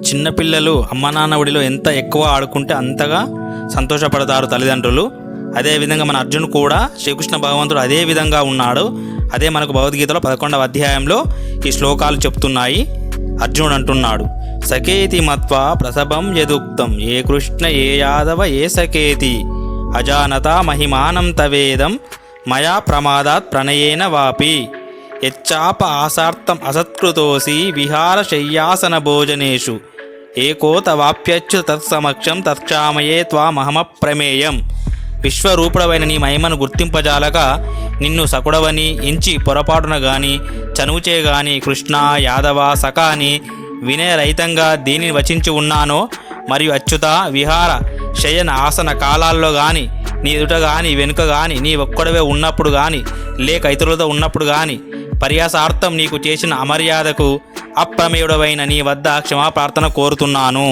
చిన్నపిల్లలు అమ్మ నాన్న ఒడిలో ఎంత ఎక్కువ ఆడుకుంటే అంతగా సంతోషపడతారు తల్లిదండ్రులు. అదేవిధంగా మన అర్జునుడు కూడా శ్రీకృష్ణ భగవంతుడు అదే విధంగా ఉన్నాడు. అదే మనకు భగవద్గీతలో 11వ అధ్యాయంలో ఈ శ్లోకాలు చెప్తున్నాయి. అర్జునుడు అంటున్నాడు, సకేతి మత్వా ప్రసభం యదుక్తం ఏ కృష్ణ ఏ యాదవ ఏ సకేతి అజానత మహిమానం తవేదం మయా ప్రమాదాత్ ప్రణయేన వాపి యచ్చాప ఆసార్థం అసత్కృతోసి విహార శయ్యాసన భోజనేషు ఏకోత వాప్యచ్చు తత్సమక్షం తత్క్షామయే త్వామహమ ప్రమేయం. విశ్వరూపుడవైన నీ మహిమను గుర్తింపజాలక నిన్ను సకుడవని ఎంచి పొరపాటున గాని చనువుచే గాని కృష్ణ యాదవ సఖ అని వినయరహితంగా దేనిని వచించి ఉన్నానో మరియు అచ్యుత విహార శయన ఆసన కాలాల్లో గాని నీ ఎదుట గాని వెనుక గాని నీ ఒక్కడవే ఉన్నప్పుడు గాని లేక ఇతరులతో ఉన్నప్పుడు గాని పర్యాసార్థం నీకు చేసిన అమర్యాదకు అప్రమేయుడవైన నీ వద్ద క్షమాప్రార్థన కోరుతున్నాను.